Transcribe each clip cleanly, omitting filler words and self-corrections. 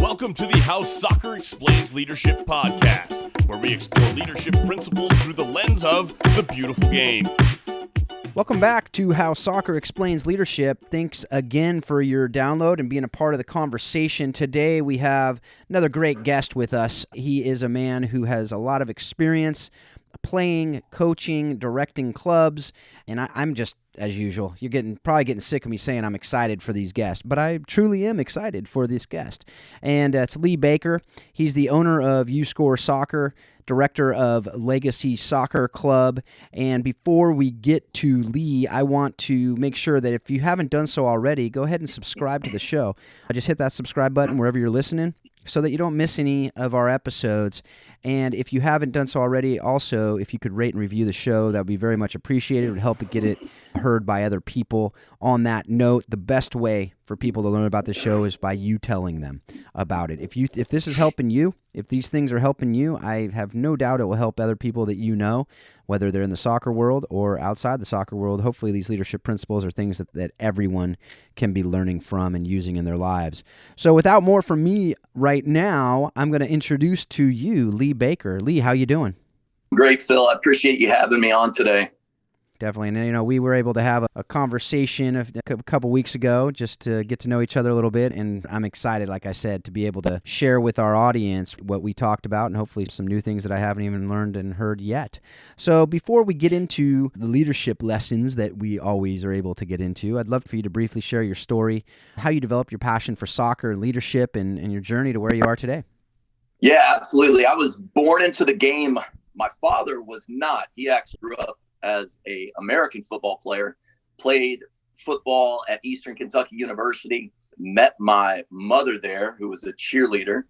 Welcome to the How Soccer Explains Leadership podcast, where we explore leadership principles through the lens of the beautiful game. Welcome back to How Soccer Explains Leadership. Thanks again for your download and being a part of the conversation. Today we have another great guest with us. He is a man who has a lot of experience playing, coaching, directing clubs, and I'm just, as usual, you're probably getting sick of me saying I'm excited for these guests, but I truly am excited for this guest. And it's Lee Baker. He's the owner of uScore Soccer, director of Legacy Soccer Club. And before we get to Lee, I want to make sure that if you haven't done so already, go ahead and subscribe to the show. Just hit that subscribe button wherever you're listening so that you don't miss any of our episodes. And if you haven't done so already, also, if you could rate and review the show, that would be very much appreciated. It would help get it heard by other people. On that note, the best way for people to learn about the show is by you telling them about it. If this is helping you, if these things are helping you, I have no doubt it will help other people that you know, whether they're in the soccer world or outside the soccer world. Hopefully these leadership principles are things that everyone can be learning from and using in their lives. So without more from me right now, I'm going to introduce to you Lee Baker. Lee, how you doing? Great, Phil. I appreciate you having me on today. Definitely. And, we were able to have a conversation a couple weeks ago just to get to know each other a little bit. And I'm excited, like I said, to be able to share with our audience what we talked about and hopefully some new things that I haven't even learned and heard yet. So before we get into the leadership lessons that we always are able to get into, I'd love for you to briefly share your story, how you developed your passion for soccer and leadership and your journey to where you are today. Yeah, absolutely. I was born into the game. My father was not. He actually grew up as an American football player, played football at Eastern Kentucky University, met my mother there, who was a cheerleader,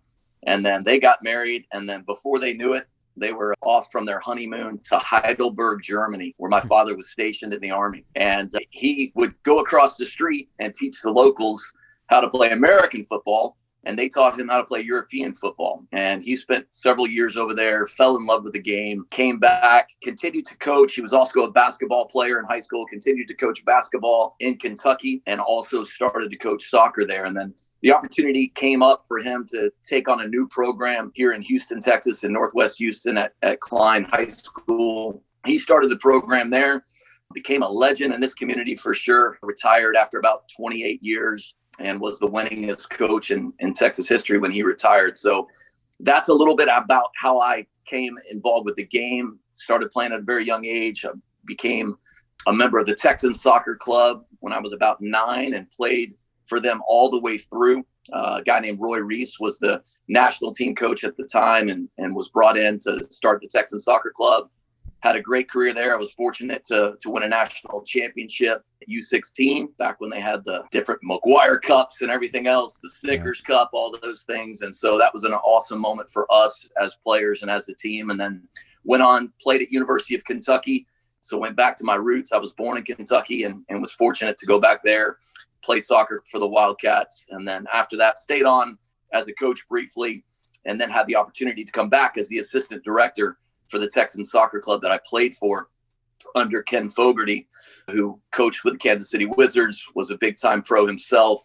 and then they got married. And then before they knew it, they were off from their honeymoon to Heidelberg, Germany, where my father was stationed in the Army. And he would go across the street and teach the locals how to play American football. And they taught him how to play European football. And he spent several years over there, fell in love with the game, came back, continued to coach. He was also a basketball player in high school, continued to coach basketball in Kentucky, and also started to coach soccer there. And then the opportunity came up for him to take on a new program here in Houston, Texas, in Northwest Houston at Klein High School. He started the program there, became a legend in this community for sure, retired after about 28 years. And was the winningest coach in Texas history when he retired. So that's a little bit about how I came involved with the game. Started playing at a very young age. I became a member of the Texan Soccer Club when I was about 9 and played for them all the way through. A guy named Roy Reese was the national team coach at the time and was brought in to start the Texan Soccer Club. Had a great career there. I was fortunate to win a national championship at U16 back when they had the different McGuire Cups and everything else, the Snickers Cup, all those things. And so that was an awesome moment for us as players and as a team. And then went on, played at University of Kentucky. So went back to my roots. I was born in Kentucky and was fortunate to go back there, play soccer for the Wildcats. And then after that, stayed on as a coach briefly, and then had the opportunity to come back as the assistant director for the Texan Soccer Club that I played for under Ken Fogarty, who coached with the Kansas City Wizards, was a big-time pro himself,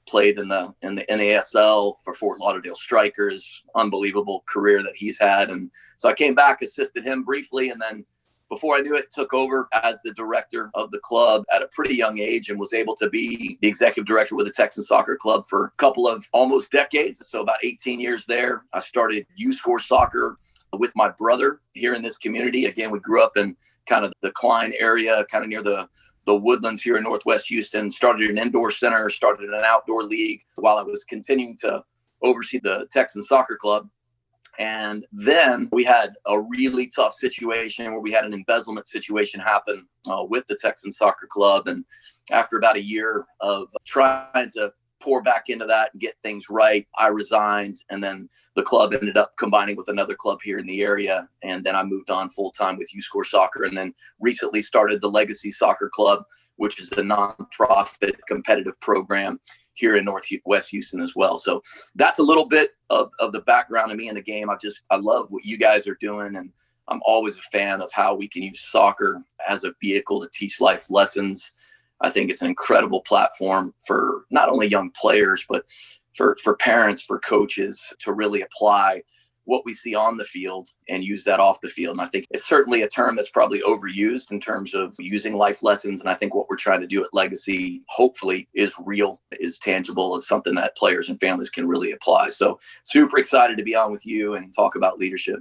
played in the NASL for Fort Lauderdale Strikers. Unbelievable career that he's had. And so I came back, assisted him briefly, and then before I knew it, took over as the director of the club at a pretty young age and was able to be the executive director with the Texan Soccer Club for a couple of almost decades. So about 18 years there. I started uScore Soccer with my brother here in this community. Again, we grew up in kind of the Klein area, kind of near the Woodlands here in Northwest Houston. Started an indoor center, started an outdoor league while I was continuing to oversee the Texan Soccer Club. And then we had a really tough situation where we had an embezzlement situation happen with the Texan Soccer Club. And after about a year of trying to pour back into that and get things right, I resigned. And then the club ended up combining with another club here in the area. And then I moved on full time with uScore Soccer, and then recently started the Legacy Soccer Club, which is a nonprofit competitive program here in Northwest Houston as well. So that's a little bit of the background of me in the game. I love what you guys are doing. And I'm always a fan of how we can use soccer as a vehicle to teach life lessons. I think it's an incredible platform for not only young players, but for parents, for coaches to really apply what we see on the field and use that off the field. And I think it's certainly a term that's probably overused in terms of using life lessons. And I think what we're trying to do at Legacy, hopefully, is real, is tangible, is something that players and families can really apply. So super excited to be on with you and talk about leadership.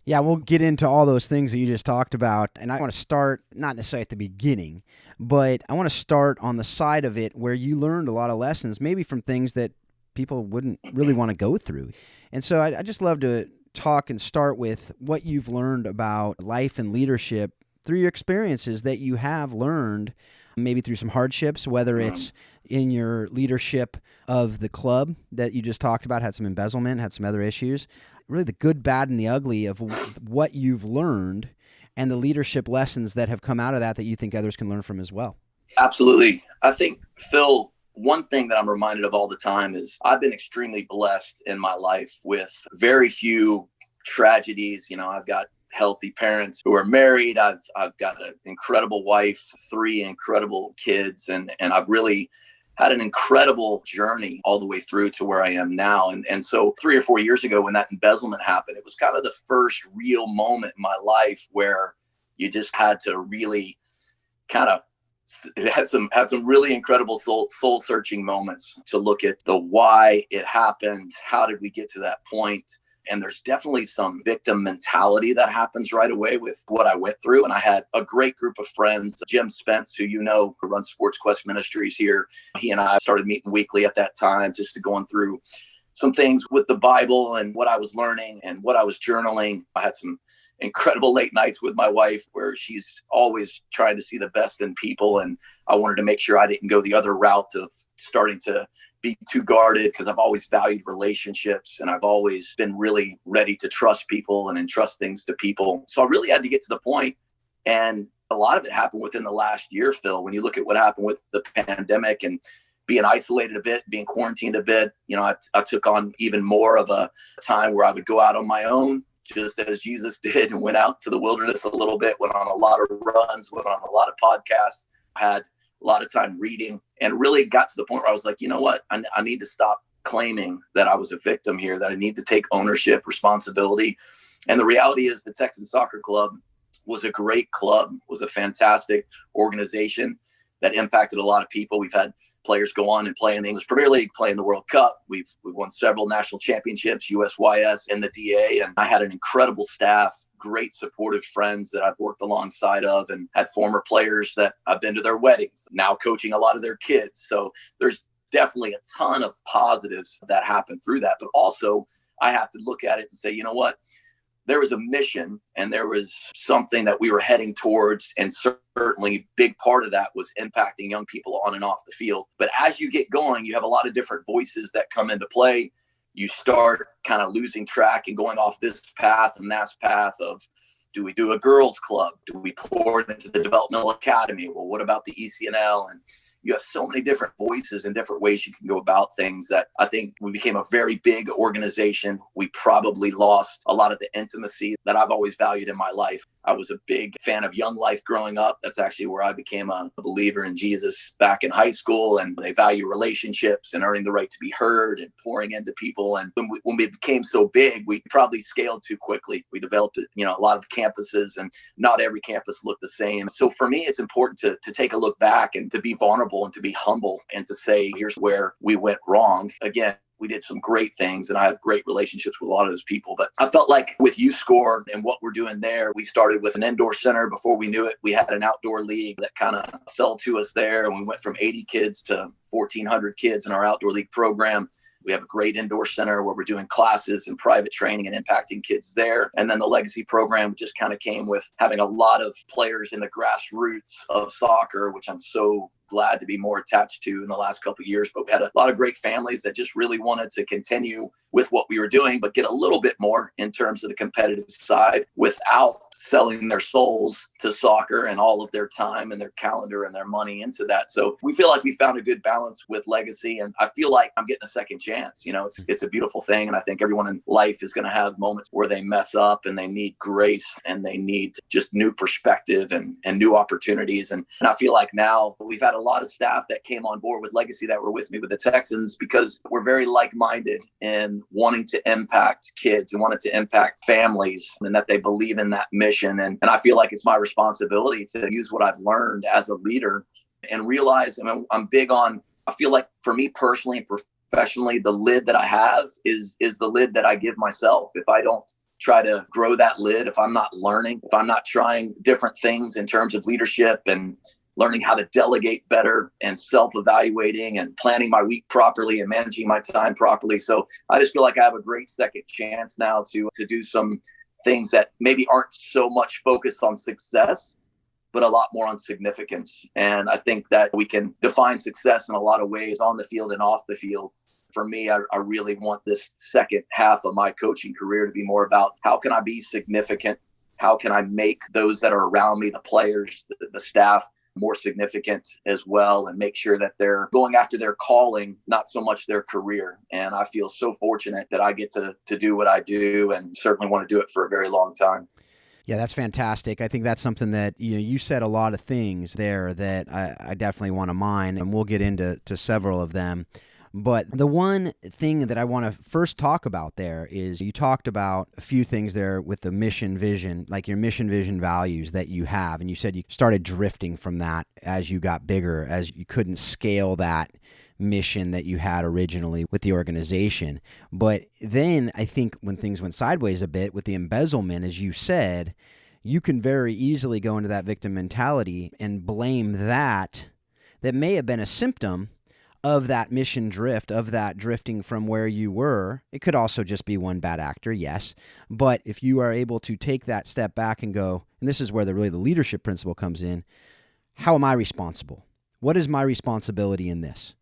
Yeah, we'll get into all those things that you just talked about. And I want to start, not necessarily at the beginning, but I want to start on the side of it where you learned a lot of lessons, maybe from things that people wouldn't really want to go through. And so I just love to talk and start with what you've learned about life and leadership through your experiences that you have learned, maybe through some hardships, whether it's in your leadership of the club that you just talked about, had some embezzlement, had some other issues, really the good, bad, and the ugly of what you've learned and the leadership lessons that have come out of that you think others can learn from as well. Absolutely. I think, Phil, one thing that I'm reminded of all the time is I've been extremely blessed in my life with very few tragedies. You know, I've got healthy parents who are married. I've got an incredible wife, 3 incredible kids, and I've really had an incredible journey all the way through to where I am now. And so 3 or 4 years ago when that embezzlement happened, it was kind of the first real moment in my life where you just had to really kind of it has some really incredible soul searching moments to look at the why it happened. How did we get to that point? And there's definitely some victim mentality that happens right away with what I went through. And I had a great group of friends, Jim Spence, who who runs Sports Quest Ministries here. He and I started meeting weekly at that time, just to going through some things with the Bible and what I was learning and what I was journaling. I had some incredible late nights with my wife where she's always trying to see the best in people. And I wanted to make sure I didn't go the other route of starting to be too guarded, because I've always valued relationships and I've always been really ready to trust people and entrust things to people. So I really had to get to the point. And a lot of it happened within the last year, Phil, when you look at what happened with the pandemic and being isolated a bit, being quarantined a bit. You know, I took on even more of a time where I would go out on my own, just as Jesus did, and went out to the wilderness a little bit, went on a lot of runs, went on a lot of podcasts, had a lot of time reading, and really got to the point where I was like, you know what, I need to stop claiming that I was a victim here, that I need to take ownership, responsibility. And the reality is the Texas Soccer Club was a great club, was a fantastic organization that impacted a lot of people. We've had players go on and play in the English Premier League, play in the World Cup. We've won several national championships, USYS and the DA. And I had an incredible staff, great supportive friends that I've worked alongside of, and had former players that I've been to their weddings, now coaching a lot of their kids. So there's definitely a ton of positives that happened through that. But also I have to look at it and say, you know what? There was a mission and there was something that we were heading towards. And certainly a big part of that was impacting young people on and off the field. But as you get going, you have a lot of different voices that come into play. You start kind of losing track and going off this path and that path of, do we do a girls club? Do we pour it into the developmental academy? Well, what about the ECNL? And you have so many different voices and different ways you can go about things that I think we became a very big organization. We probably lost a lot of the intimacy that I've always valued in my life. I was a big fan of Young Life growing up. That's actually where I became a believer in Jesus back in high school. And they value relationships and earning the right to be heard and pouring into people. And when we became so big, we probably scaled too quickly. We developed, a lot of campuses, and not every campus looked the same. So for me, it's important to take a look back and to be vulnerable and to be humble and to say, here's where we went wrong. Again, we did some great things and I have great relationships with a lot of those people. But I felt like with uScore and what we're doing there, we started with an indoor center. Before we knew it, we had an outdoor league that kind of fell to us there. And we went from 80 kids to 1,400 kids in our outdoor league program. We have a great indoor center where we're doing classes and private training and impacting kids there. And then the legacy program just kind of came with having a lot of players in the grassroots of soccer, which I'm so glad to be more attached to in the last couple of years. But we had a lot of great families that just really wanted to continue with what we were doing, but get a little bit more in terms of the competitive side without selling their souls to soccer and all of their time and their calendar and their money into that. So we feel like we found a good balance with legacy, and I feel like I'm getting a second chance chance. It's a beautiful thing. And I think everyone in life is going to have moments where they mess up and they need grace and they need just new perspective and new opportunities. And I feel like now we've had a lot of staff that came on board with Legacy that were with me with the Texans because we're very like-minded in wanting to impact kids and wanting to impact families and that they believe in that mission. And I feel like it's my responsibility to use what I've learned as a leader and realize, I'm big on, I feel like for me personally and professionally, the lid that I have is the lid that I give myself. If I don't try to grow that lid, if I'm not learning, if I'm not trying different things in terms of leadership and learning how to delegate better and self-evaluating and planning my week properly and managing my time properly. So I just feel like I have a great second chance now to do some things that maybe aren't so much focused on success, but a lot more on significance. And I think that we can define success in a lot of ways on the field and off the field. For me, I really want this second half of my coaching career to be more about how can I be significant? How can I make those that are around me, the players, the staff, more significant as well, and make sure that they're going after their calling, not so much their career. And I feel so fortunate that I get to do what I do and certainly want to do it for a very long time. Yeah, that's fantastic. I think that's something that you said a lot of things there that I definitely want to mine, and we'll get into several of them. But the one thing that I want to first talk about there is you talked about a few things there with the mission vision, like your mission vision values that you have. And you said you started drifting from that as you got bigger, as you couldn't scale that mission that you had originally with the organization. But then I think when things went sideways a bit with the embezzlement, as you said, you can very easily go into that victim mentality and blame that may have been a symptom of that mission drift, of that drifting from where you were. It could also just be one bad actor, yes. But if you are able to take that step back and go, and this is where the leadership principle comes in, how am I responsible? What is my responsibility in this?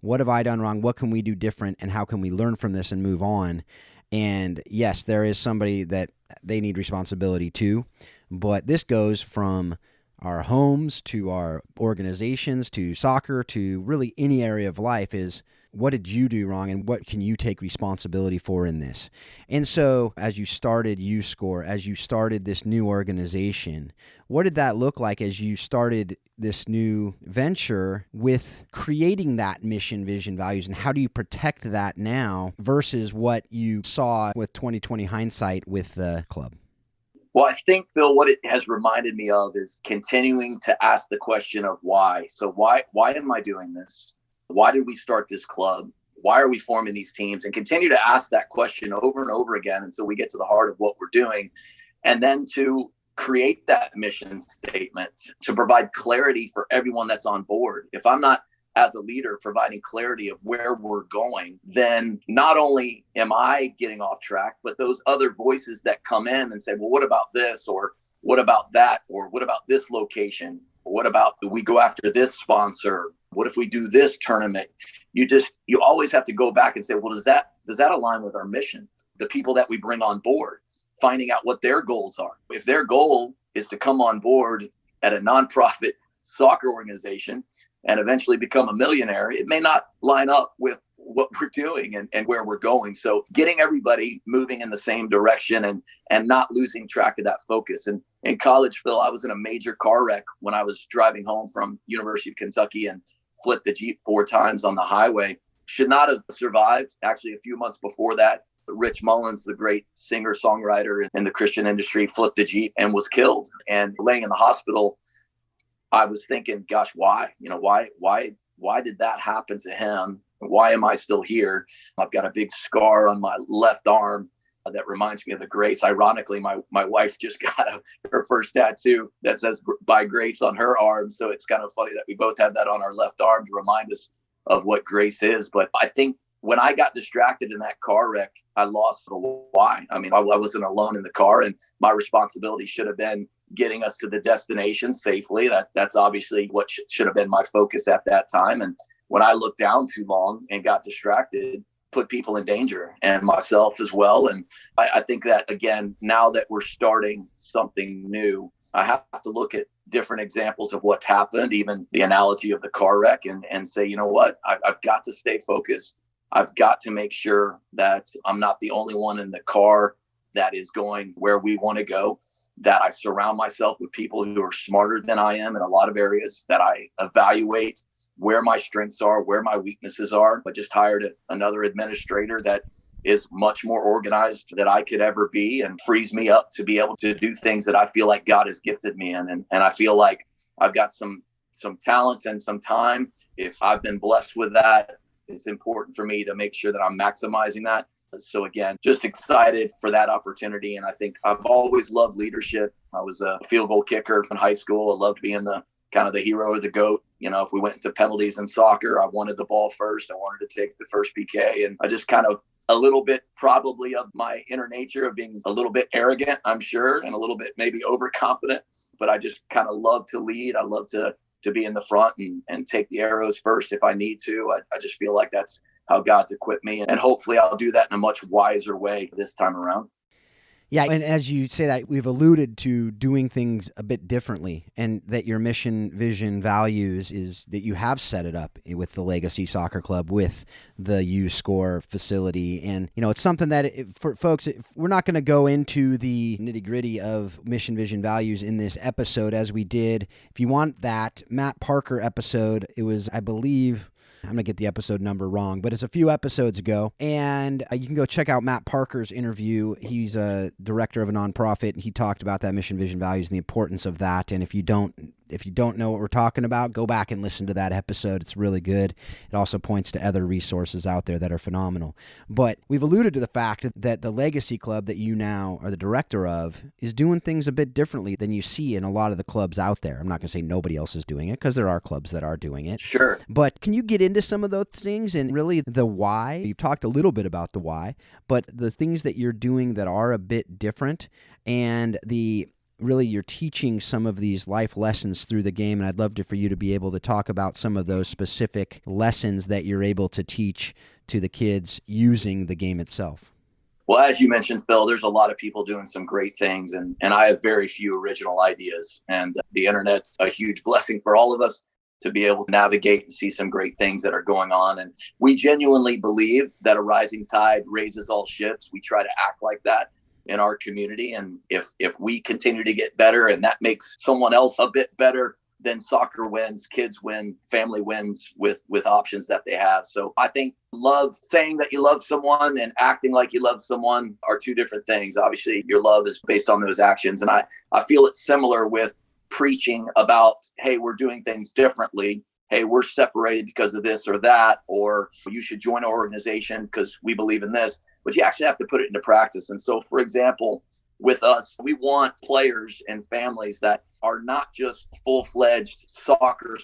What have I done wrong? What can we do different? And how can we learn from this and move on? And yes, there is somebody that they need responsibility too, but this goes from our homes to our organizations to soccer to really any area of life is what did you do wrong and what can you take responsibility for in this? And so as you started uScore, as you started this new organization, what did that look like as you started this new venture with creating that mission, vision, values, and how do you protect that now versus what you saw with 2020 hindsight with the club? Well, I think, Bill, what it has reminded me of is continuing to ask the question of why. So why am I doing this? Why did we start this club? Why are we forming these teams? And continue to ask that question over and over again until we get to the heart of what we're doing. And then to create that mission statement to provide clarity for everyone that's on board. If I'm not, as a leader, providing clarity of where we're going, then not only am I getting off track, but those other voices that come in and say, well, what about this? Or what about that? Or what about this location? Or what about we go after this sponsor? What if we do this tournament? You always have to go back and say, well, does that align with our mission? The people that we bring on board, finding out what their goals are. If their goal is to come on board at a nonprofit soccer organization and eventually become a millionaire, it may not line up with what we're doing and where we're going. So getting everybody moving in the same direction and not losing track of that focus. And in college, Phil, I was in a major car wreck when I was driving home from University of Kentucky and flipped the Jeep 4 times on the highway. Should not have survived. Actually, a few months before that, Rich Mullins, the great singer-songwriter in the Christian industry, flipped the Jeep and was killed. And laying in the hospital, I was thinking, gosh, why? Why did that happen to him? Why am I still here? I've got a big scar on my left arm that reminds me of the grace. Ironically, my wife just got her first tattoo that says by grace on her arm. So it's kind of funny that we both have that on our left arm to remind us of what grace is. But I think when I got distracted in that car wreck, I lost the why. I mean, I wasn't alone in the car, and my responsibility should have been getting us to the destination safely. That's obviously what should have been my focus at that time. And when I looked down too long and got distracted, put people in danger and myself as well. And I think that, again, now that we're starting something new, I have to look at different examples of what's happened, even the analogy of the car wreck, and say, you know what, I've got to stay focused. I've got to make sure that I'm not the only one in the car that is going where we want to go, that I surround myself with people who are smarter than I am in a lot of areas, that I evaluate where my strengths are, where my weaknesses are. I just hired another administrator that is much more organized than I could ever be and frees me up to be able to do things that I feel like God has gifted me in. And I feel like I've got some talents and some time. If I've been blessed with that, it's important for me to make sure that I'm maximizing that. So again, just excited for that opportunity. And I think I've always loved leadership. I was a field goal kicker in high school. I loved being the kind of the hero or the GOAT. You know, if we went into penalties in soccer, I wanted the ball first. I wanted to take the first PK. And I just kind of a little bit probably of my inner nature of being a little bit arrogant, I'm sure, and a little bit maybe overconfident. But I just kind of love to lead. I love to be in the front and take the arrows first if I need to. I just feel like that's how God's equipped me. And hopefully I'll do that in a much wiser way this time around. Yeah, and as you say that, we've alluded to doing things a bit differently, and that your mission, vision, values is that you have set it up with the Legacy Soccer Club, with the uScore facility. And, you know, it's something that, for folks, we're not going to go into the nitty-gritty of mission, vision, values in this episode as we did. If you want that Matt Parker episode, it was, I believe, I'm going to get the episode number wrong, but it's a few episodes ago. And you can go check out Matt Parker's interview. He's a director of a nonprofit, and he talked about that mission, vision, values, and the importance of that. And if you don't know what we're talking about, go back and listen to that episode. It's really good. It also points to other resources out there that are phenomenal. But we've alluded to the fact that the Legacy Club that you now are the director of is doing things a bit differently than you see in a lot of the clubs out there. I'm not going to say nobody else is doing it, because there are clubs that are doing it. Sure. But can you get into some of those things and really the why? You've talked a little bit about the why, but the things that you're doing that are a bit different, and really you're teaching some of these life lessons through the game. And I'd love for you to be able to talk about some of those specific lessons that you're able to teach to the kids using the game itself. Well, as you mentioned, Phil, there's a lot of people doing some great things, and I have very few original ideas. And the internet's a huge blessing for all of us to be able to navigate and see some great things that are going on. And we genuinely believe that a rising tide raises all ships. We try to act like that in our community. And if we continue to get better and that makes someone else a bit better, then soccer wins, kids win, family wins with options that they have. So I think saying that you love someone and acting like you love someone are two different things. Obviously, your love is based on those actions. And I feel it's similar with preaching about, hey, we're doing things differently. Hey, we're separated because of this or that, or you should join our organization because we believe in this. But you actually have to put it into practice. And so, for example, with us, we want players and families that are not just full-fledged soccer.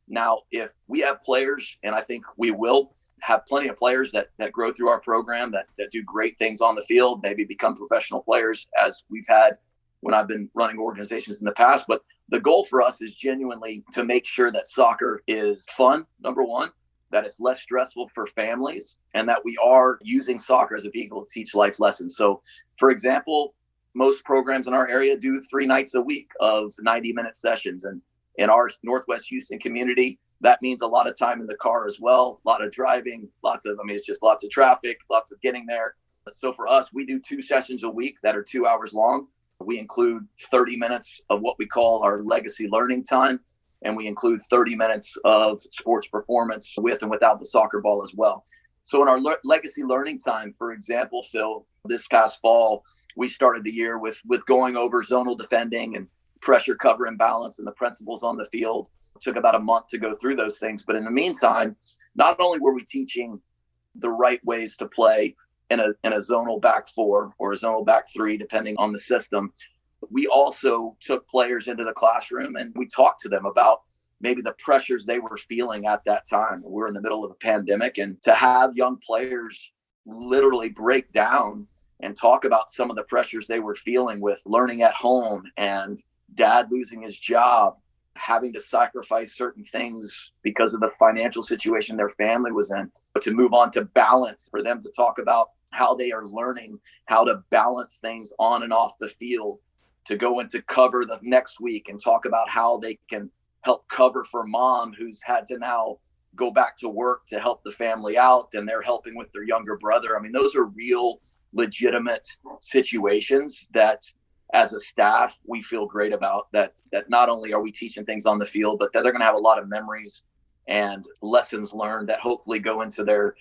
Now, if we have players, and I think we will have plenty of players that grow through our program, that do great things on the field, maybe become professional players, as we've had when I've been running organizations in the past. But the goal for us is genuinely to make sure that soccer is fun, number one, that it's less stressful for families, and that we are using soccer as a vehicle to teach life lessons. So, for example, most programs in our area do 3 nights a week of 90-minute sessions. And in our Northwest Houston community, that means a lot of time in the car as well, a lot of driving, it's just lots of traffic, lots of getting there. So for us, we do 2 sessions a week that are 2 hours long. We include 30 minutes of what we call our legacy learning time, and we include 30 minutes of sports performance with and without the soccer ball as well. So in our legacy learning time, for example, Phil, this past fall, we started the year with going over zonal defending and pressure, cover, and balance, and the principles on the field. It took about a month to go through those things. But in the meantime, not only were we teaching the right ways to play in a zonal back 4 or a zonal back 3, depending on the system, we also took players into the classroom and we talked to them about maybe the pressures they were feeling at that time. We're in the middle of a pandemic, and to have young players literally break down and talk about some of the pressures they were feeling with learning at home and dad losing his job, having to sacrifice certain things because of the financial situation their family was in, but to move on to balance, for them to talk about how they are learning how to balance things on and off the field, to go into cover the next week and talk about how they can help cover for mom who's had to now go back to work to help the family out, and they're helping with their younger brother. I mean, those are real legitimate situations that as a staff, we feel great about, that not only are we teaching things on the field, but that they're going to have a lot of memories and lessons learned that hopefully go into their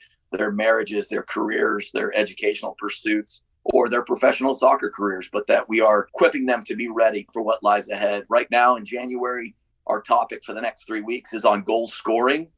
marriages, their careers, their educational pursuits, or their professional soccer careers, but that we are equipping them to be ready for what lies ahead. Right now in January, our topic for the next 3 weeks is on goal scoring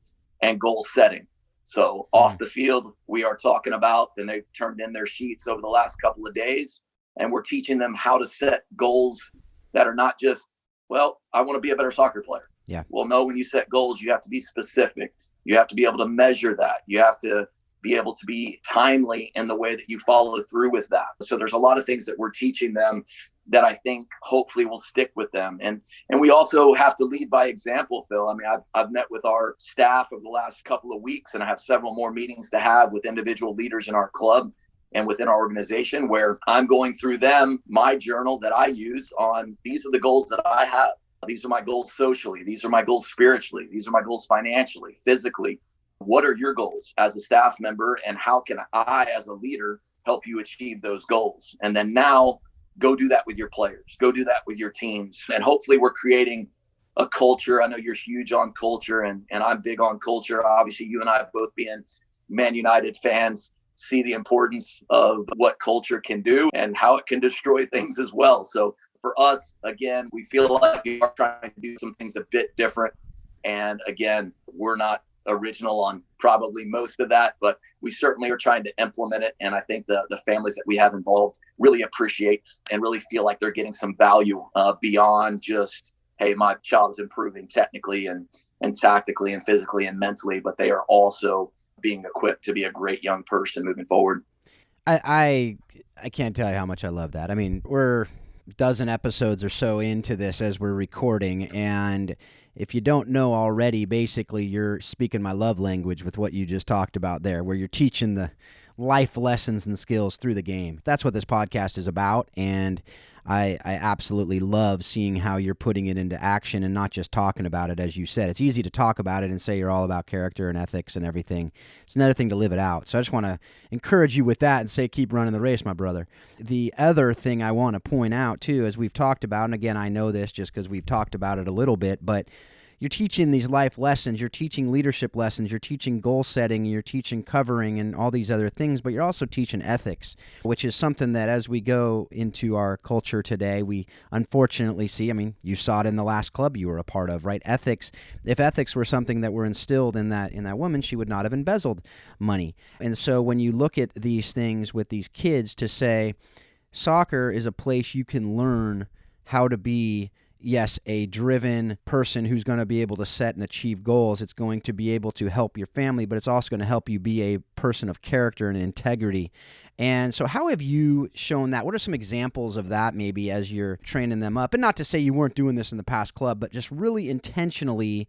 and goal setting. So off the field, we are talking about, and they've turned in their sheets over the last couple of days, and we're teaching them how to set goals that are not just, well, I want to be a better soccer player. Yeah. Well, no, when you set goals, you have to be specific. You have to be able to measure that. You have to be able to be timely in the way that you follow through with that. So there's a lot of things that we're teaching them that I think hopefully will stick with them. And we also have to lead by example, Phil. I mean, I've met with our staff over the last couple of weeks, and I have several more meetings to have with individual leaders in our club and within our organization, where I'm going through them, my journal that I use on, these are the goals that I have. These are my goals socially. These are my goals spiritually. These are my goals financially, physically. What are your goals as a staff member, and how can I, as a leader, help you achieve those goals? And then now go do that with your players, go do that with your teams. And hopefully we're creating a culture. I know you're huge on culture, and I'm big on culture. Obviously, you and I both being Man United fans see the importance of what culture can do and how it can destroy things as well. So for us, again, we feel like we are trying to do some things a bit different. And again, we're not original on probably most of that, but we certainly are trying to implement it. And I think the families that we have involved really appreciate and really feel like they're getting some value beyond just, hey, my child is improving technically and tactically and physically and mentally, but they are also being equipped to be a great young person moving forward. I can't tell you how much I love that. I mean, we're a dozen episodes or so into this as we're recording, and if you don't know already, basically you're speaking my love language with what you just talked about there, where you're teaching the life lessons and skills through the game. That's what this podcast is about, and I absolutely love seeing how you're putting it into action and not just talking about it. As you said, it's easy to talk about it and say you're all about character and ethics and everything. It's another thing to live it out. So I just want to encourage you with that and say keep running the race, my brother. The other thing I want to point out, too, as we've talked about, and again, I know this just because we've talked about it a little bit, but you're teaching these life lessons, you're teaching leadership lessons, you're teaching goal setting, you're teaching covering and all these other things, but you're also teaching ethics, which is something that as we go into our culture today, we unfortunately see. I mean, you saw it in the last club you were a part of, right? Ethics. If ethics were something that were instilled in that woman, she would not have embezzled money. And so when you look at these things with these kids, to say soccer is a place you can learn how to be, yes, a driven person who's going to be able to set and achieve goals. It's going to be able to help your family, but it's also going to help you be a person of character and integrity. And so how have you shown that? What are some examples of that maybe as you're training them up? And not to say you weren't doing this in the past club, but just really intentionally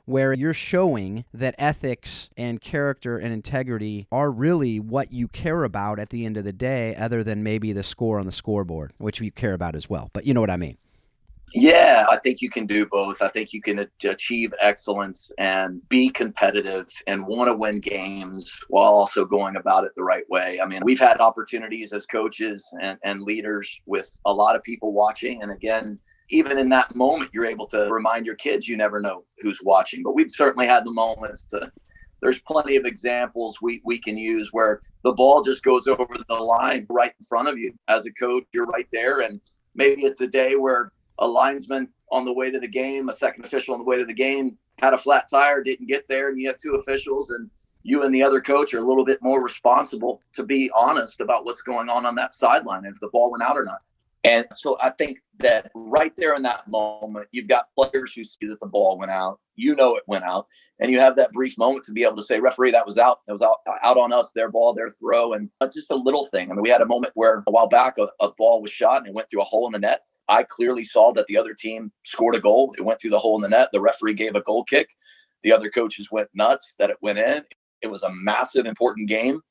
where you're showing that ethics and character and integrity are really what you care about at the end of the day, other than maybe the score on the scoreboard, which you care about as well. But you know what I mean. Yeah, I think you can do both. I think you can achieve excellence and be competitive and want to win games while also going about it the right way. I mean, we've had opportunities as coaches and leaders with a lot of people watching. And again, even in that moment, you're able to remind your kids, you never know who's watching. But we've certainly had the moments there's plenty of examples we can use where the ball just goes over the line right in front of you. As a coach, you're right there. And maybe it's a day where a linesman on the way to the game, a second official on the way to the game, had a flat tire, didn't get there, and you have two officials, and you and the other coach are a little bit more responsible to be honest about what's going on that sideline, if the ball went out or not. And so I think that right there in that moment, you've got players who see that the ball went out, you know it went out, and you have that brief moment to be able to say, referee, that was out. It was out on us, their ball, their throw. And that's just a little thing. I mean, we had a moment where a while back, a ball was shot and it went through a hole in the net. I clearly saw that the other team scored a goal. It went through the hole in the net. The referee gave a goal kick. The other coaches went nuts that it went in. It was a massive, important game.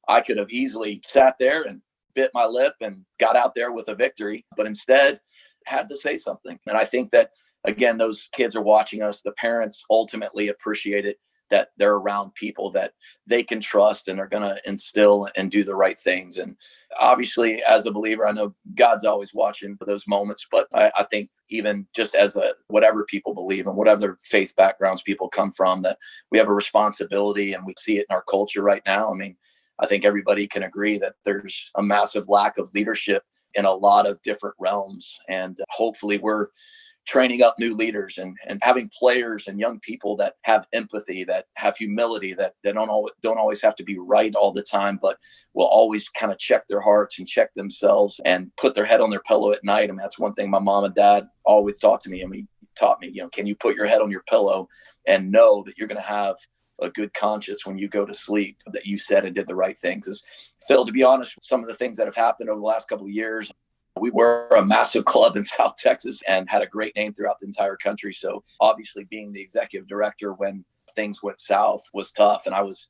I could have easily sat there and bit my lip and got out there with a victory, but instead had to say something. And I think that, again, those kids are watching us. The parents ultimately appreciate it. that they're around people that they can trust and are going to instill and do the right things. And obviously, as a believer, I know God's always watching for those moments, but I think even just as whatever people believe and whatever faith backgrounds people come from, that we have a responsibility, and we see it in our culture right now. I mean, I think everybody can agree that there's a massive lack of leadership in a lot of different realms. And hopefully we're training up new leaders and having players and young people that have empathy, that have humility, that they don't always have to be right all the time, but will always kind of check their hearts and check themselves and put their head on their pillow at night. I mean, that's one thing my mom and dad always taught to me. I mean, taught me, can you put your head on your pillow and know that you're going to have a good conscience when you go to sleep, that you said and did the right things. Because Phil, to be honest, some of the things that have happened over the last couple of years, we were a massive club in South Texas and had a great name throughout the entire country. So obviously being the executive director when things went south was tough. And I was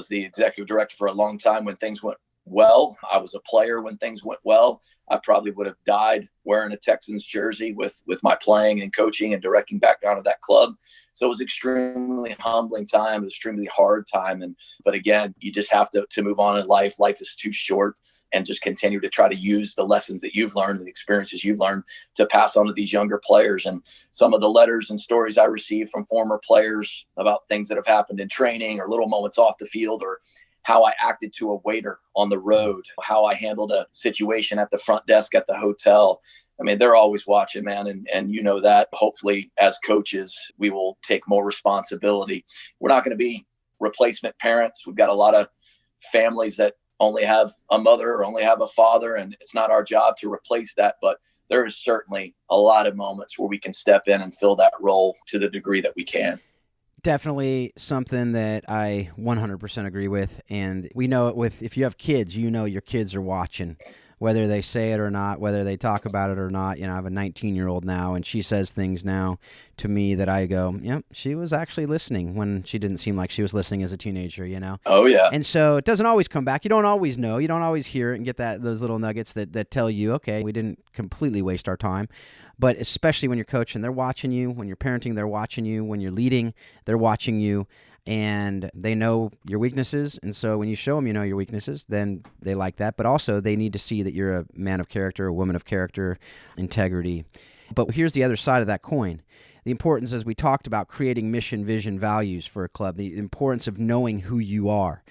the executive director for a long time when things went well. I was a player when things went well. I probably would have died wearing a Texans jersey with my playing and coaching and directing background of that club. So it was extremely humbling time, an extremely hard time. But again, you just have to move on in life. Life is too short, and just continue to try to use the lessons that you've learned and the experiences you've learned to pass on to these younger players. And some of the letters and stories I received from former players about things that have happened in training or little moments off the field, or how I acted to a waiter on the road, how I handled a situation at the front desk at the hotel. I mean, they're always watching, man. And you know that. Hopefully, as coaches, we will take more responsibility. We're not going to be replacement parents. We've got a lot of families that only have a mother or only have a father, and it's not our job to replace that. But there is certainly a lot of moments where we can step in and fill that role to the degree that we can. Definitely something that I 100% agree with. And we know it if you have kids, your kids are watching, whether they say it or not, whether they talk about it or not. I have a 19-year-old now, and she says things now to me that I go, yep, she was actually listening when she didn't seem like she was listening as a teenager, Oh, yeah. And so it doesn't always come back. You don't always know. You don't always hear it and get those little nuggets that tell you, okay, we didn't completely waste our time. But especially when you're coaching, they're watching you. When you're parenting, they're watching you. When you're leading, they're watching you. And they know your weaknesses. And so when you show them your weaknesses, then they like that. But also they need to see that you're a man of character, a woman of character, integrity. But here's the other side of that coin. The importance, as we talked about, creating mission, vision, values for a club, the importance of knowing who you are,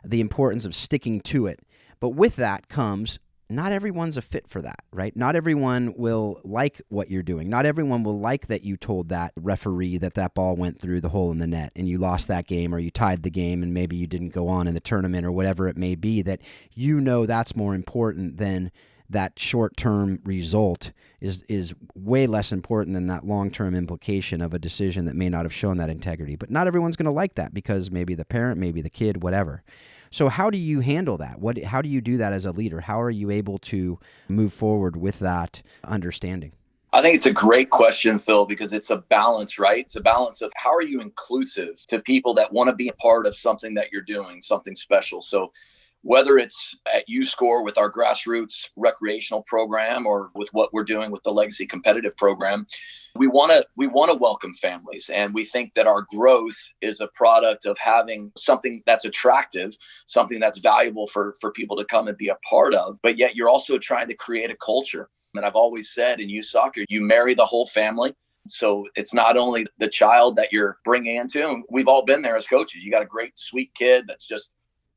the importance of sticking to it. But with that comes, not everyone's a fit for that, right? Not everyone will like what you're doing. Not everyone will like that you told that referee that ball went through the hole in the net and you lost that game, or you tied the game and maybe you didn't go on in the tournament, or whatever it may be, that that's more important than that short-term result is way less important than that long-term implication of a decision that may not have shown that integrity. But not everyone's going to like that, because maybe the parent, maybe the kid, whatever. So how do you handle that? How do you do that as a leader? How are you able to move forward with that understanding? I think it's a great question, Phil, because it's a balance, right? It's a balance of how are you inclusive to people that want to be a part of something that you're doing, something special. So whether it's at uScore with our grassroots recreational program, or with what we're doing with the Legacy competitive program, we want to welcome families. And we think that our growth is a product of having something that's attractive, something that's valuable for people to come and be a part of. But yet you're also trying to create a culture. And I've always said in youth soccer, you marry the whole family. So it's not only the child that you're bringing into, and we've all been there as coaches. You got a great, sweet kid that's just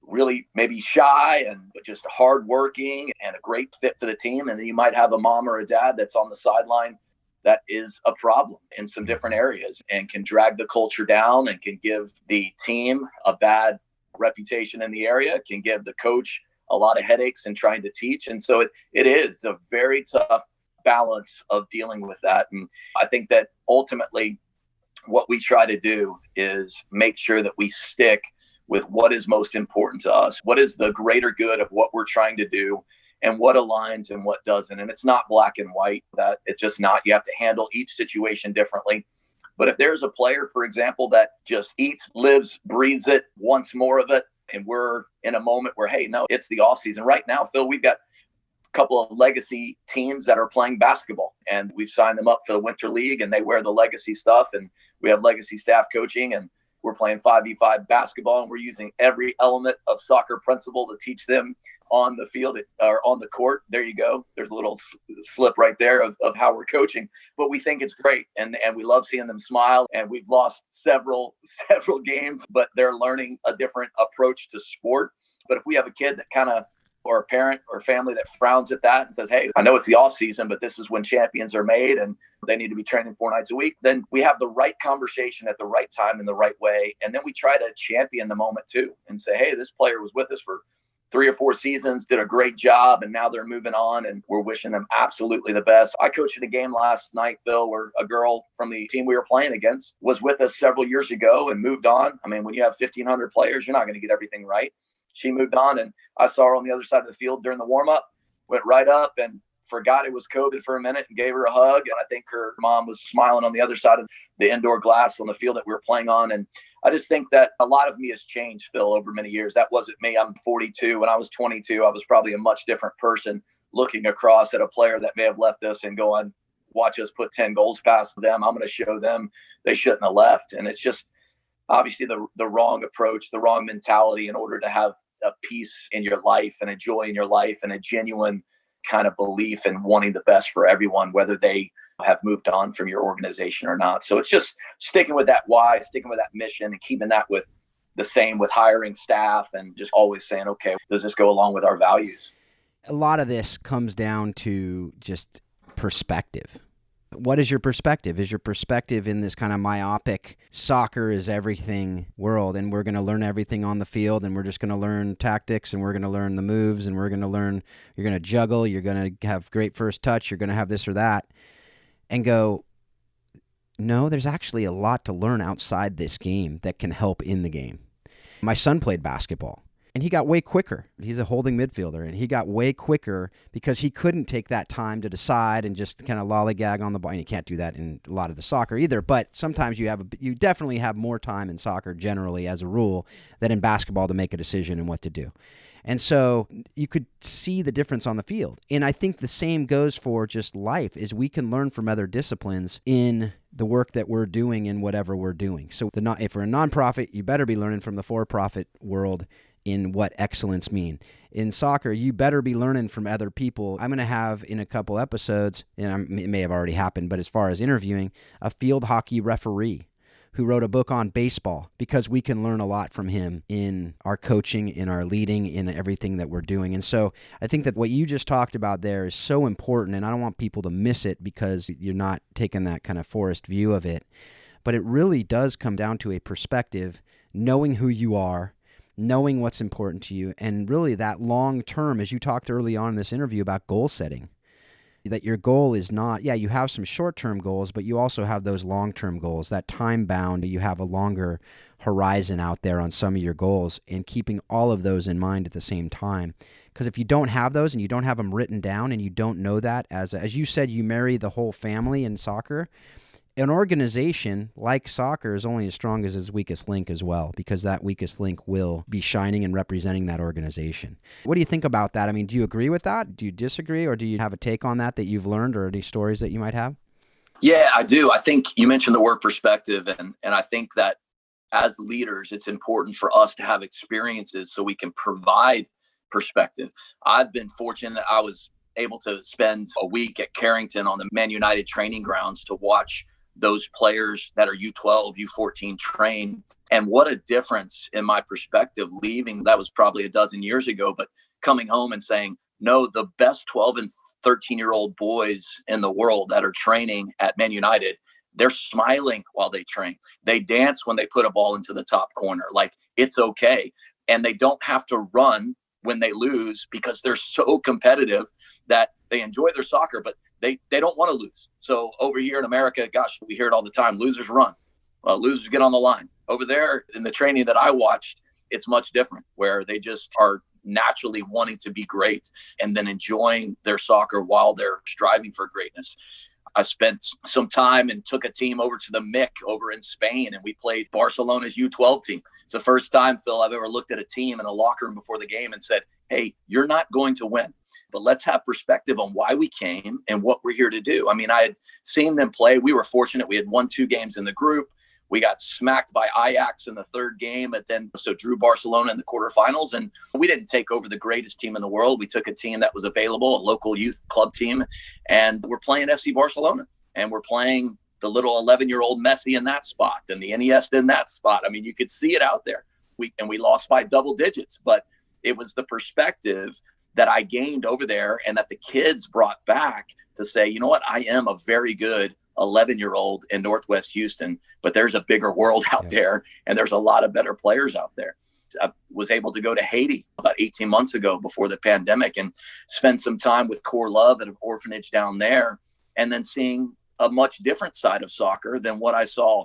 really maybe shy but just hardworking and a great fit for the team. And then you might have a mom or a dad that's on the sideline that is a problem in some different areas and can drag the culture down and can give the team a bad reputation in the area, can give the coach a lot of headaches in trying to teach. And so it is a very tough balance of dealing with that. And I think that ultimately what we try to do is make sure that we stick with what is most important to us, what is the greater good of what we're trying to do, and what aligns and what doesn't. And it's not black and white, that it's just not. You have to handle each situation differently. But if there's a player, for example, that just eats, lives, breathes it, wants more of it, and we're in a moment where, hey, no, it's the off season. Right now, Phil, we've got a couple of Legacy teams that are playing basketball, and we've signed them up for the Winter League, and they wear the Legacy stuff, and we have Legacy staff coaching, and we're playing 5v5 basketball, and we're using every element of soccer principle to teach them on the field or on the court. There you go. There's a little slip right there of how we're coaching, but we think it's great. And we love seeing them smile. And we've lost several games, but they're learning a different approach to sport. But if we have a kid that kind of, or a parent or family that frowns at that and says, hey, I know it's the off season, but this is when champions are made and they need to be training 4 nights a week, then we have the right conversation at the right time in the right way. And then we try to champion the moment too and say, hey, this player was with us for 3 or 4 seasons, did a great job, and now they're moving on, and we're wishing them absolutely the best. I coached in a game last night, Phil, where a girl from the team we were playing against was with us several years ago and moved on. I mean, when you have 1,500 players, you're not going to get everything right. She moved on, and I saw her on the other side of the field during the warm-up, went right up and forgot it was COVID for a minute and gave her a hug. And I think her mom was smiling on the other side of the indoor glass on the field that we were playing on. And I just think that a lot of me has changed, Phil, over many years. That wasn't me. I'm 42. When I was 22, I was probably a much different person looking across at a player that may have left us and going, watch us put 10 goals past them. I'm going to show them they shouldn't have left. And it's just obviously the wrong approach, the wrong mentality in order to have a peace in your life and a joy in your life and a genuine kind of belief in wanting the best for everyone, whether they have moved on from your organization or not. So it's just sticking with that why, sticking with that mission, and keeping that with the same with hiring staff, and just always saying, okay, does this go along with our values? A lot of this comes down to just perspective. What is your perspective? Is your perspective in this kind of myopic soccer is everything world, and we're going to learn everything on the field, and we're just going to learn tactics, and we're going to learn the moves, and we're going to learn, you're going to juggle, you're going to have great first touch, you're going to have this or that, and go, no, there's actually a lot to learn outside this game that can help in the game. My son played basketball. And he got way quicker. He's a holding midfielder, and he got way quicker because he couldn't take that time to decide and just kind of lollygag on the ball. And you can't do that in a lot of the soccer either, but sometimes you definitely have more time in soccer generally as a rule than in basketball to make a decision and what to do. And so you could see the difference on the field. And I think the same goes for just life, is we can learn from other disciplines in the work that we're doing in whatever we're doing. So if we're a nonprofit, you better be learning from the for-profit world in what excellence mean. In soccer, you better be learning from other people. I'm going to have in a couple episodes, and it may have already happened, but as far as interviewing, a field hockey referee who wrote a book on baseball, because we can learn a lot from him in our coaching, in our leading, in everything that we're doing. And so I think that what you just talked about there is so important, and I don't want people to miss it because you're not taking that kind of forest view of it. But it really does come down to a perspective, knowing who you are, knowing what's important to you, and really that long term, as you talked early on in this interview about goal setting, that your goal is not, you have some short-term goals, but you also have those long-term goals, that time-bound, you have a longer horizon out there on some of your goals, and keeping all of those in mind at the same time. Because if you don't have those and you don't have them written down and you don't know that, as you said, you marry the whole family in soccer, an organization like soccer is only as strong as its weakest link as well, because that weakest link will be shining and representing that organization. What do you think about that? I mean, do you agree with that? Do you disagree, or do you have a take on that you've learned, or any stories that you might have? Yeah, I do. I think you mentioned the word perspective, and I think that as leaders, it's important for us to have experiences so we can provide perspective. I've been fortunate. I was able to spend a week at Carrington on the Man United training grounds to watch those players that are U12, U14 trained. And what a difference in my perspective leaving. That was probably a dozen years ago, but coming home and saying, no, the best 12 and 13-year-old boys in the world that are training at Man United, they're smiling while they train. They dance when they put a ball into the top corner. Like, it's okay. And they don't have to run when they lose, because they're so competitive that they enjoy their soccer, but they don't want to lose. So over here in America, gosh, we hear it all the time. Losers run. Losers get on the line. Over there in the training that I watched, it's much different, where they just are naturally wanting to be great and then enjoying their soccer while they're striving for greatness. I spent some time and took a team over to the MIC over in Spain, and we played Barcelona's U12 team. It's the first time, Phil, I've ever looked at a team in a locker room before the game and said, hey, you're not going to win, but let's have perspective on why we came and what we're here to do. I mean, I had seen them play. We were fortunate. We had won 2 games in the group. We got smacked by Ajax in the third game, so drew Barcelona in the quarterfinals. And we didn't take over the greatest team in the world. We took a team that was available, a local youth club team, and we're playing FC Barcelona. And we're playing the little 11-year-old Messi in that spot and the Iniesta in that spot. I mean, you could see it out there. We lost by double digits, but it was the perspective that I gained over there and that the kids brought back to say, you know what, I am a very good 11-year-old in Northwest Houston, but there's a bigger world out there, and there's a lot of better players out there. I was able to go to Haiti about 18 months ago before the pandemic and spend some time with Core Love at an orphanage down there, and then seeing a much different side of soccer than what I saw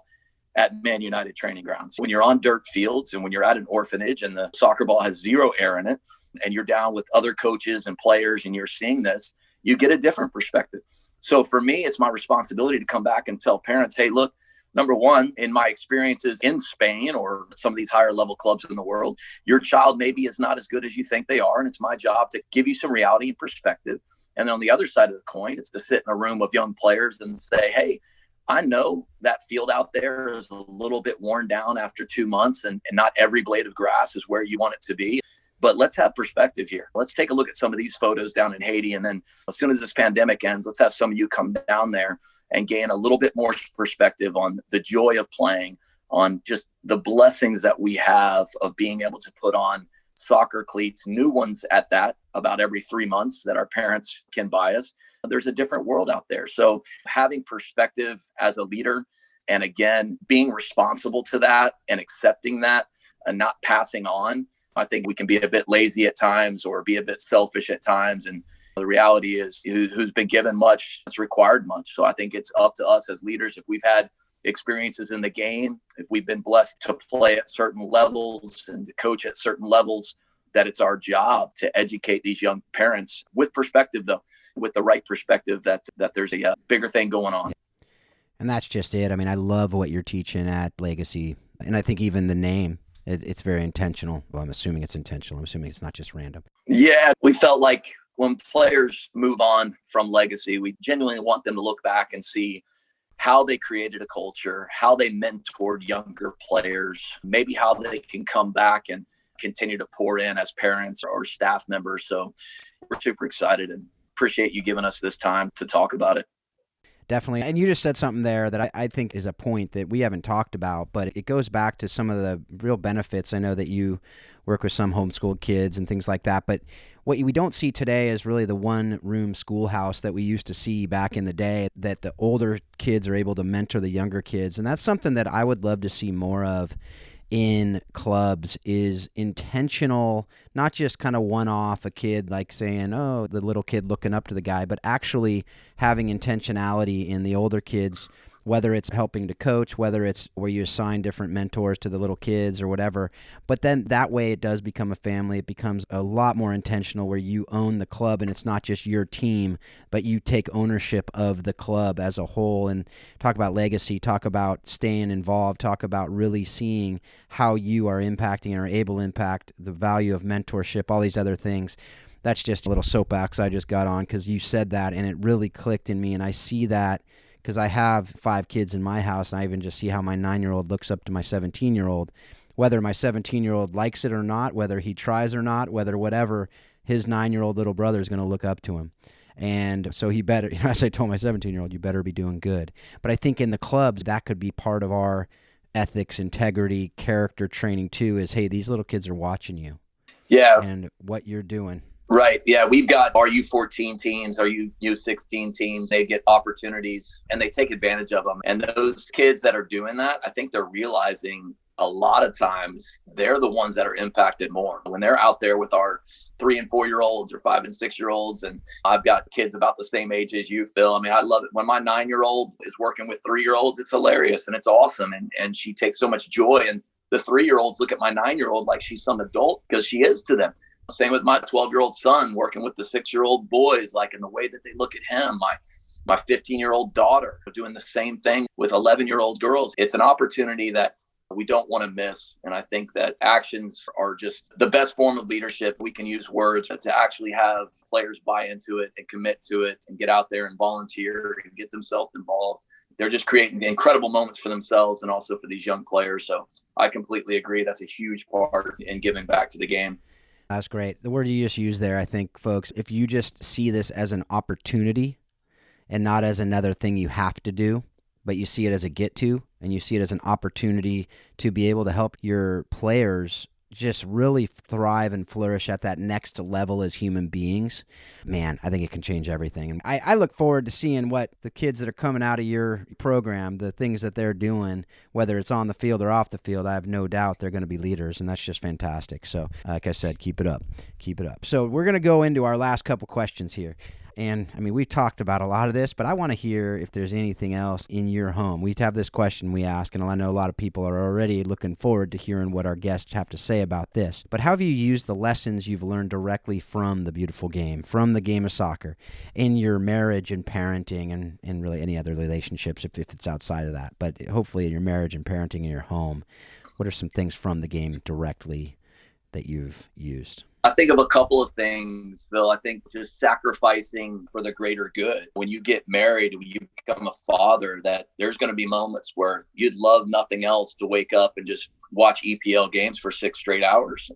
at Man United training grounds. When you're on dirt fields and when you're at an orphanage and the soccer ball has zero air in it, and you're down with other coaches and players and you're seeing this, you get a different perspective. So for me, it's my responsibility to come back and tell parents, hey, look, number one, in my experiences in Spain or some of these higher level clubs in the world, your child maybe is not as good as you think they are. And it's my job to give you some reality and perspective. And then on the other side of the coin, it's to sit in a room of young players and say, hey, I know that field out there is a little bit worn down after 2 months, and not every blade of grass is where you want it to be. But let's have perspective here. Let's take a look at some of these photos down in Haiti. And then as soon as this pandemic ends, let's have some of you come down there and gain a little bit more perspective on the joy of playing, on just the blessings that we have of being able to put on soccer cleats, new ones at that, about every 3 months that our parents can buy us. There's a different world out there. So having perspective as a leader, and again, being responsible to that and accepting that and not passing on. I think we can be a bit lazy at times or be a bit selfish at times. And the reality is who's been given much has required much. So I think it's up to us as leaders. If we've had experiences in the game, if we've been blessed to play at certain levels and to coach at certain levels, that it's our job to educate these young parents with perspective, though, with the right perspective that there's a bigger thing going on. And that's just it. I mean, I love what you're teaching at Legacy. And I think even the name, it's very intentional. Well, I'm assuming it's intentional. I'm assuming it's not just random. Yeah, we felt like when players move on from Legacy, we genuinely want them to look back and see how they created a culture, how they mentored younger players, maybe how they can come back and continue to pour in as parents or staff members. So we're super excited and appreciate you giving us this time to talk about it. Definitely. And you just said something there that I think is a point that we haven't talked about, but it goes back to some of the real benefits. I know that you work with some homeschooled kids and things like that, but what we don't see today is really the one-room schoolhouse that we used to see back in the day, that the older kids are able to mentor the younger kids. And that's something that I would love to see more of in clubs, is intentional, not just kind of one-off, a kid like saying, oh, the little kid looking up to the guy, but actually having intentionality in the older kids, whether it's helping to coach, whether it's where you assign different mentors to the little kids or whatever. But then that way it does become a family. It becomes a lot more intentional where you own the club and it's not just your team, but you take ownership of the club as a whole. And talk about legacy, talk about staying involved, talk about really seeing how you are impacting and are able to impact the value of mentorship, all these other things. That's just a little soapbox I just got on because you said that and it really clicked in me. And I see that because I have 5 kids in my house, and I even just see how my 9-year-old looks up to my 17-year-old. Whether my 17-year-old likes it or not, whether he tries or not, whether whatever, his 9-year-old little brother is going to look up to him. And so he better, as I told my 17-year-old, you better be doing good. But I think in the clubs, that could be part of our ethics, integrity, character training too, is, hey, these little kids are watching you. Yeah. And what you're doing. Right. Yeah. We've got our U14 teams, our U16 teams. They get opportunities and they take advantage of them. And those kids that are doing that, I think they're realizing a lot of times they're the ones that are impacted more when they're out there with our 3 and 4 year olds or 5 and 6 year olds. And I've got kids about the same age as you, Phil. I mean, I love it when my 9-year-old is working with 3-year-olds. It's hilarious and it's awesome. And she takes so much joy. And the 3-year-olds look at my 9-year-old like she's some adult because she is to them. Same with my 12-year-old son working with the 6-year-old boys, like in the way that they look at him. My 15-year-old daughter doing the same thing with 11-year-old girls. It's an opportunity that we don't want to miss. And I think that actions are just the best form of leadership. We can use words to actually have players buy into it and commit to it and get out there and volunteer and get themselves involved. they're just creating incredible moments for themselves and also for these young players. So I completely agree. That's a huge part in giving back to the game. That's great. The word you just used there, I think, folks, if you just see this as an opportunity and not as another thing you have to do, but you see it as a get to, and you see it as an opportunity to be able to help your players just really thrive and flourish at that next level as human beings, man, I think it can change everything. And I look forward to seeing what the kids that are coming out of your program, the things that they're doing, whether it's on the field or off the field. I have no doubt they're going to be leaders, and that's just fantastic. So, like I said, keep it up. Keep it up. So we're going to go into our last couple questions here. And, I mean, we've talked about a lot of this, but I want to hear if there's anything else in your home. We have this question we ask, and I know a lot of people are already looking forward to hearing what our guests have to say about this. But how have you used the lessons you've learned directly from the beautiful game, from the game of soccer, in your marriage and parenting and really any other relationships if it's outside of that? But hopefully in your marriage and parenting in your home, what are some things from the game directly that you've used? I think of a couple of things, Phil. I think just sacrificing for the greater good. When you get married, when you become a father, that there's going to be moments where you'd love nothing else to wake up and just watch EPL games for 6 straight hours.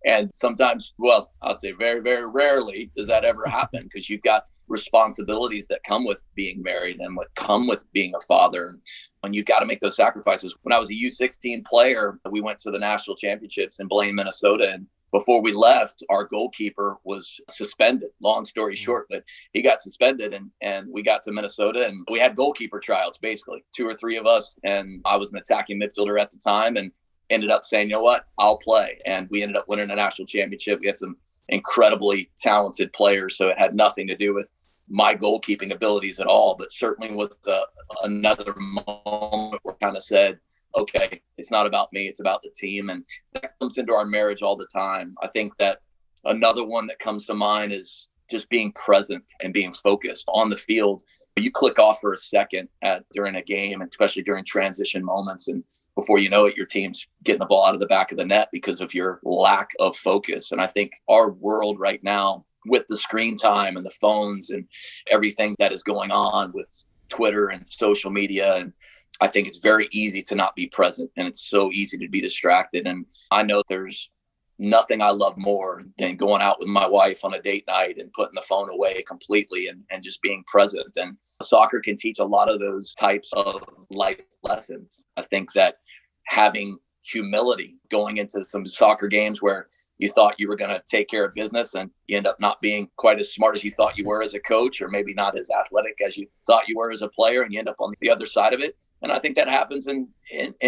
And sometimes, well, I'd say very, very rarely does that ever happen because you've got responsibilities that come with being married and what come with being a father. And you've got to make those sacrifices. When I was a U16 player, we went to the national championships in Blaine, Minnesota. And before we left, our goalkeeper was suspended. Long story short, but he got suspended and we got to Minnesota and we had goalkeeper tryouts, basically 2 or 3 of us. And I was an attacking midfielder at the time and ended up saying, you know what, I'll play. And we ended up winning a national championship. We had some incredibly talented players. So it had nothing to do with my goalkeeping abilities at all, but certainly was another moment where kind of said, okay, it's not about me, it's about the team. And that comes into our marriage all the time. I think that another one that comes to mind is just being present and being focused on the field. You click off for a second during a game, especially during transition moments. And before you know it, your team's getting the ball out of the back of the net because of your lack of focus. And I think our world right now, with the screen time and the phones and everything that is going on with Twitter and social media, and I think it's very easy to not be present and it's so easy to be distracted. And I know there's nothing I love more than going out with my wife on a date night and putting the phone away completely and just being present. And soccer can teach a lot of those types of life lessons. I think that having humility going into some soccer games where you thought you were going to take care of business and you end up not being quite as smart as you thought you were as a coach, or maybe not as athletic as you thought you were as a player, and you end up on the other side of it. And I think that happens in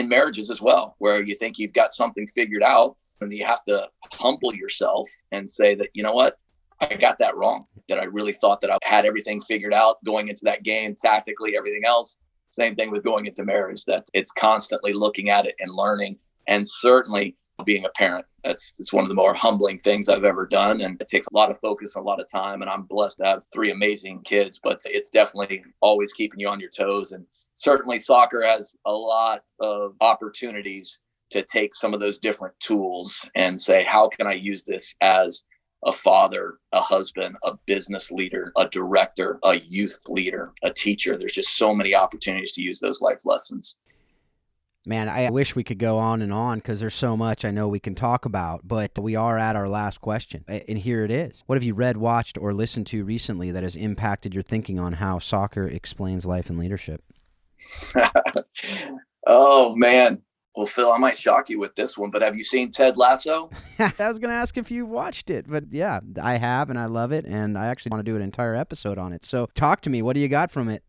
marriages as well, where you think you've got something figured out and you have to humble yourself and say that, you know what, I got that wrong, that I really thought that I had everything figured out going into that game, tactically, everything else. Same thing with going into marriage, that it's constantly looking at it and learning, and certainly being a parent. It's one of the more humbling things I've ever done. And it takes a lot of focus, a lot of time. And I'm blessed to have 3 amazing kids, but it's definitely always keeping you on your toes. And certainly soccer has a lot of opportunities to take some of those different tools and say, how can I use this as a father, a husband, a business leader, a director, a youth leader, a teacher? There's just so many opportunities to use those life lessons. Man, I wish we could go on and on because there's so much I know we can talk about, but we are at our last question, and here it is. What have you read, watched, or listened to recently that has impacted your thinking on how soccer explains life and leadership? Oh, man. Well, Phil, I might shock you with this one, but have you seen Ted Lasso? I was going to ask if you've watched it, but yeah, I have, and I love it, and I actually want to do an entire episode on it. So talk to me. What do you got from it?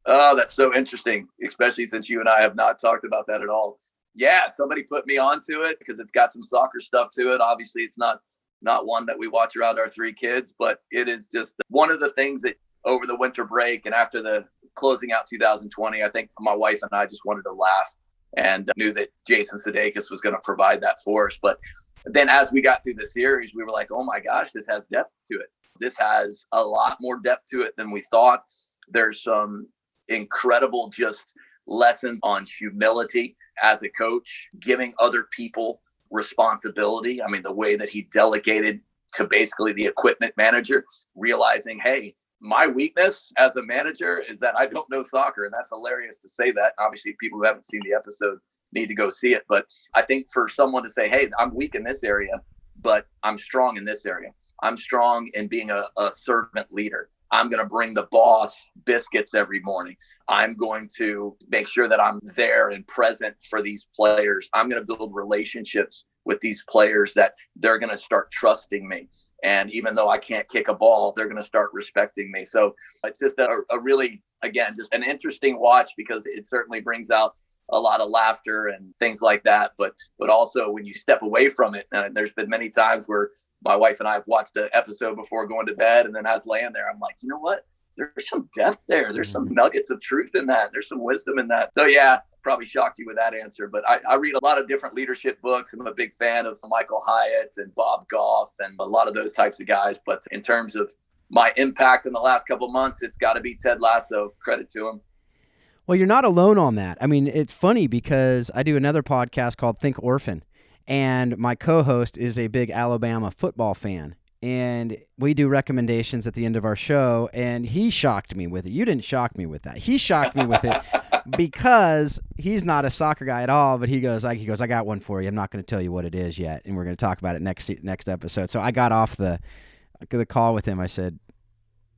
Oh, that's so interesting, especially since you and I have not talked about that at all. Yeah, somebody put me onto it because it's got some soccer stuff to it. Obviously, it's not one that we watch around our 3 kids, but it is just one of the things that over the winter break and after the closing out 2020, I think my wife and I just wanted to laugh and knew that Jason Sudeikis was going to provide that for us. But then as we got through the series, we were like, oh my gosh, this has depth to it. This has a lot more depth to it than we thought. There's some incredible just lessons on humility as a coach, giving other people responsibility. I mean, the way that he delegated to basically the equipment manager, realizing, hey, my weakness as a manager is that I don't know soccer, and that's hilarious to say that. Obviously, people who haven't seen the episode need to go see it. But I think for someone to say, hey, I'm weak in this area, but I'm strong in this area. I'm strong in being a servant leader. I'm going to bring the boss biscuits every morning. I'm going to make sure that I'm there and present for these players. I'm going to build relationships with these players that they're going to start trusting me. And even though I can't kick a ball, they're going to start respecting me. So it's just a really, again, just an interesting watch, because it certainly brings out a lot of laughter and things like that. But also when you step away from it, and there's been many times where my wife and I have watched an episode before going to bed, and then I was laying there, I'm like, you know what? There's some depth there. There's some nuggets of truth in that. There's some wisdom in that. So yeah, probably shocked you with that answer, but I read a lot of different leadership books. I'm a big fan of Michael Hyatt and Bob Goff and a lot of those types of guys. But in terms of my impact in the last couple of months, it's got to be Ted Lasso. Credit to him. Well, you're not alone on that. I mean, it's funny because I do another podcast called Think Orphan, and my co-host is a big Alabama football fan. And we do recommendations at the end of our show, and he shocked me with it. You didn't shock me with that. He shocked me with it because he's not a soccer guy at all, but he goes, I got one for you. I'm not going to tell you what it is yet, and we're going to talk about it next episode. So I got off the call with him. I said,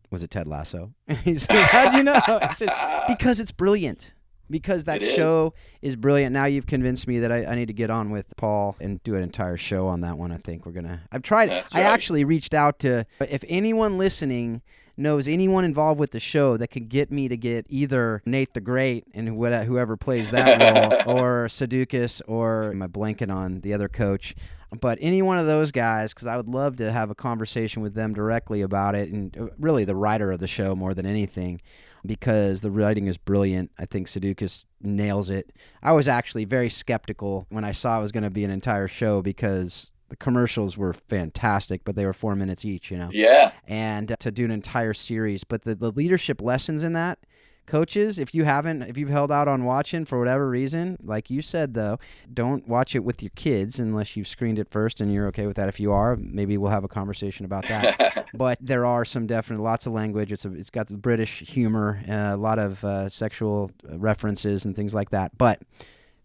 was it Ted Lasso? And he says, how'd you know? I said, because it's brilliant. Because that show is brilliant. Now you've convinced me that I need to get on with Paul and do an entire show on that one. I think I've tried. That's I right. actually reached out to, if anyone listening knows anyone involved with the show that could get me to get either Nate the Great and whoever plays that role, or Sudokus, or am I blanking on the other coach? But any one of those guys, because I would love to have a conversation with them directly about it, and really the writer of the show more than anything, because the writing is brilliant. I think Sudokus nails it. I was actually very skeptical when I saw it was going to be an entire show, because the commercials were fantastic, but they were 4 minutes each, you know? Yeah. And to do an entire series. But the leadership lessons in that, coaches, if you've held out on watching for whatever reason, like you said, though, don't watch it with your kids unless you've screened it first and you're okay with that. If you are, maybe we'll have a conversation about that. But there are lots of language. It's got the British humor, a lot of sexual references and things like that. But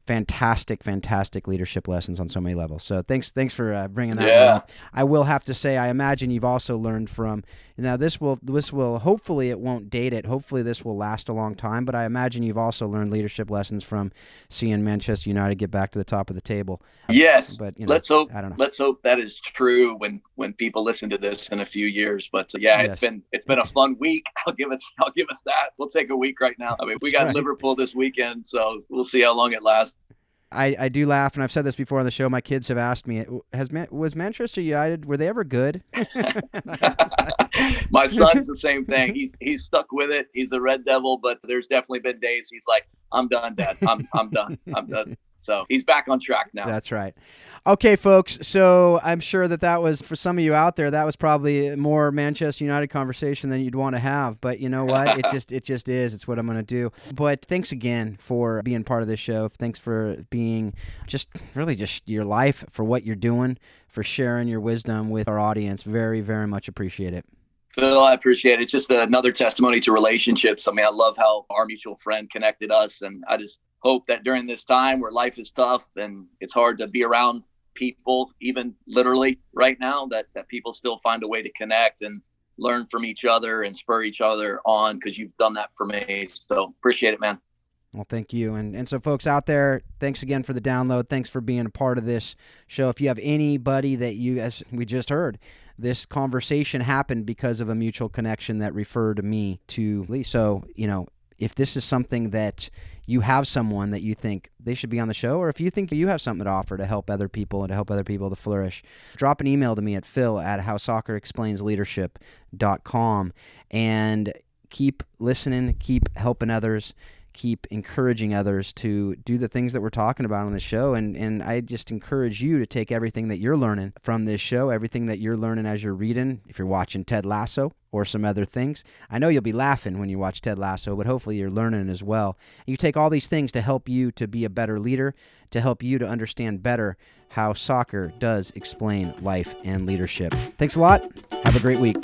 fantastic leadership lessons on so many levels. So thanks for bringing that one up. I will have to say, I imagine you've also learned from, now this will hopefully it won't date it. Hopefully this will last a long time, but I imagine you've also learned leadership lessons from seeing Manchester United get back to the top of the table. Yes. But let's hope that is true when people listen to this in a few years. But it's been a fun week. I'll give us that. We'll take a week right now. I mean, we got right. Liverpool this weekend, so we'll see how long it lasts. I do laugh, and I've said this before on the show. My kids have asked me, was Manchester United, were they ever good? My son's the same thing. He's stuck with it. He's a Red Devil, but there's definitely been days he's like, I'm done, Dad. I'm done. I'm done. So he's back on track now. That's right. Okay, folks. So I'm sure that was, for some of you out there, that was probably more Manchester United conversation than you'd want to have. But you know what? It just is. It's what I'm going to do. But thanks again for being part of this show. Thanks for being just your life, for what you're doing, for sharing your wisdom with our audience. Very, very much appreciate it. Phil, I appreciate it. It's just another testimony to relationships. I mean, I love how our mutual friend connected us, and I just hope that during this time where life is tough and it's hard to be around people, even literally right now, that people still find a way to connect and learn from each other and spur each other on, because you've done that for me. So appreciate it, man. Well, thank you. And so folks out there, thanks again for the download. Thanks for being a part of this show. If you have anybody that as we just heard, this conversation happened because of a mutual connection that referred me to Lee. So, if this is something that you have someone that you think they should be on the show, or if you think you have something to offer to help other people and to help other people to flourish, drop an email to me at phil@howsoccerexplainsleadership.com, and keep listening, keep helping others, keep encouraging others to do the things that we're talking about on the show. And I just encourage you to take everything that you're learning from this show, everything that you're learning as you're reading, if you're watching Ted Lasso or some other things. I know you'll be laughing when you watch Ted Lasso, but hopefully you're learning as well. You take all these things to help you to be a better leader, to help you to understand better how soccer does explain life and leadership. Thanks a lot. Have a great week.